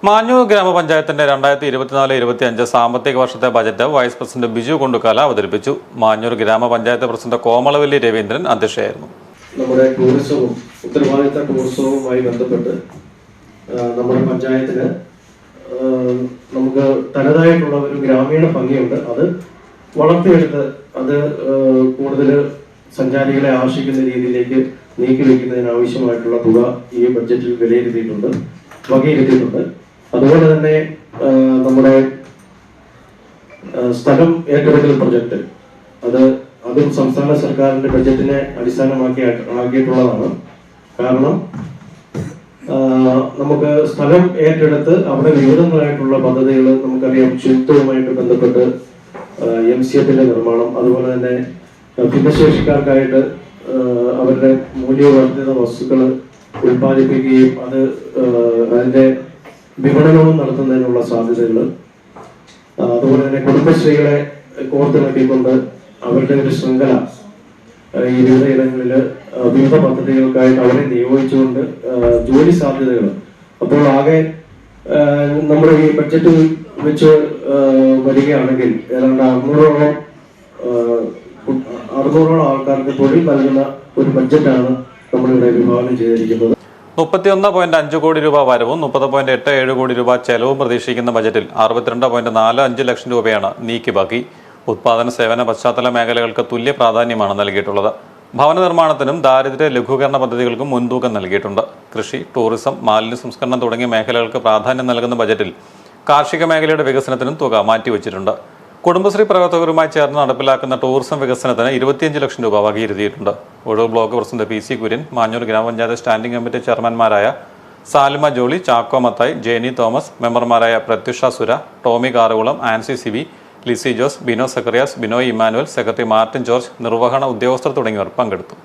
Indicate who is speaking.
Speaker 1: മാഞ്ഞൂർ ഗ്രാമപഞ്ചായത്തിന്റെ 2024-25 സാമ്പത്തിക വർഷത്തെ ബജറ്റ് വൈസ് പ്രസിഡന്റ് ബിജു കൊണ്ടുക്കാല അവതരിപ്പിച്ചു. മാഞ്ഞൂർ ഗ്രാമപഞ്ചായത്ത് പ്രസിഡന്റ് കോമളവല്ലി രവീന്ദ്രൻ അധ്യക്ഷയായിരുന്നു.
Speaker 2: നമ്മുടെ ടൂറിസവും ഉത്തരവാദിത്ത ടൂറിസവുമായി ബന്ധപ്പെട്ട് നമ്മുടെ പഞ്ചായത്തിന് നമുക്ക് തനതായിട്ടുള്ള ഒരു ഗ്രാമീണ ഭംഗിയുണ്ട്. അത് വളർത്തിയെടുത്ത് അത് കൂടുതൽ സഞ്ചാരികളെ ആകർഷിക്കുന്ന രീതിയിലേക്ക് നീക്കിവെക്കുന്നതിന് ആവശ്യമായിട്ടുള്ള തുക ഈ ബഡ്ജറ്റിൽ വകയിരുത്തിയിട്ടുണ്ട്. അതുപോലെ തന്നെ നമ്മുടെ സ്ഥലം ഏറ്റെടുക്കൽ പ്രൊജക്ട് അതും സംസ്ഥാന സർക്കാരിന്റെ ബഡ്ജറ്റിനെ ആക്കിയിട്ടുള്ളതാണ്. കാരണം നമുക്ക് സ്ഥലം ഏറ്റെടുത്ത് അവിടെ വിവിധങ്ങളായിട്ടുള്ള പദ്ധതികൾ, നമുക്കറിയാം ശുചിത്വവുമായിട്ട് ബന്ധപ്പെട്ട് MCFന്റെ നിർമ്മാണം, അതുപോലെ തന്നെ ഭിന്നശേഷിക്കാർക്കായിട്ട് അവരുടെ മൂല്യവർദ്ധിത വസ്തുക്കൾ ഉൽപ്പാദിപ്പിക്കുകയും അതിന്റെ വിപണനവും നടത്തുന്നതിനുള്ള സാധ്യതകൾ, അതുപോലെ തന്നെ കുടുംബശ്രീകളെ കോർത്തിണക്കിക്കൊണ്ട് അവരുടെ ഒരു ശൃംഖല ഈ വിവിധയിടങ്ങളിൽ വിവിധ പദ്ധതികൾക്കായിട്ട് അവരെ നിയോഗിച്ചുകൊണ്ട് ജോലി സാധ്യതകൾ. അപ്പോൾ ആകെ നമ്മുടെ ഈ ബഡ്ജറ്റ് വെച്ച് വരികയാണെങ്കിൽ ഏതാണ്ട് 600ഓളം ആൾക്കാർക്ക് തൊഴിൽ നൽകുന്ന ഒരു ബഡ്ജറ്റാണ് നമ്മളിവിടെ വിഭാവനം ചെയ്തിരിക്കുന്നത്.
Speaker 1: 31.5 കോടി രൂപ വരവും 30.87 കോടി രൂപ ചെലവും പ്രതീക്ഷിക്കുന്ന ബജറ്റിൽ 62.45 ലക്ഷം രൂപയാണ് നീക്കി ബാക്കി. ഉത്പാദന സേവന പശ്ചാത്തല മേഖലകൾക്ക് തുല്യ പ്രാധാന്യമാണ് നൽകിയിട്ടുള്ളത്. ഭവന നിർമ്മാണത്തിനും ദാരിദ്ര്യ ലഘൂകരണ പദ്ധതികൾക്കും മുൻതൂക്കം നൽകിയിട്ടുണ്ട്. കൃഷി, ടൂറിസം, മാലിന്യ സംസ്കരണം തുടങ്ങിയ മേഖലകൾക്ക് പ്രാധാന്യം നൽകുന്ന ബജറ്റിൽ കാർഷിക മേഖലയുടെ വികസനത്തിനും തുക മാറ്റിവെച്ചിട്ടുണ്ട്. കുടുംബശ്രീ പ്രവർത്തകരുമായി ചേർന്ന് നടപ്പിലാക്കുന്ന ടൂറിസം വികസനത്തിന് 25 ലക്ഷം രൂപ വകയിരുത്തിയിട്ടുണ്ട്. Ozhur block president PC Kurian, Manjoor ഗ്രാമപഞ്ചായത്ത് സ്റ്റാൻഡിംഗ് കമ്മിറ്റി ചെയർമാൻമാരായ സാലിമ ജോളി, ചാക്കോ മത്തായി, ജേനി തോമസ്, മെമ്പർമാരായ പ്രത്യുഷ സുര, ടോമി കാറുകുളം, ആൻസി സിബി, ലിസി ജോസ്, ബിനോ സക്കറിയാസ്, ബിനോയ് ഇമ്മാനുവൽ, സെക്രട്ടറി മാർട്ടിൻ ജോർജ്, നിർവഹണ ഉദ്യോഗസ്ഥർ തുടങ്ങിയവർ പങ്കെടുത്തു.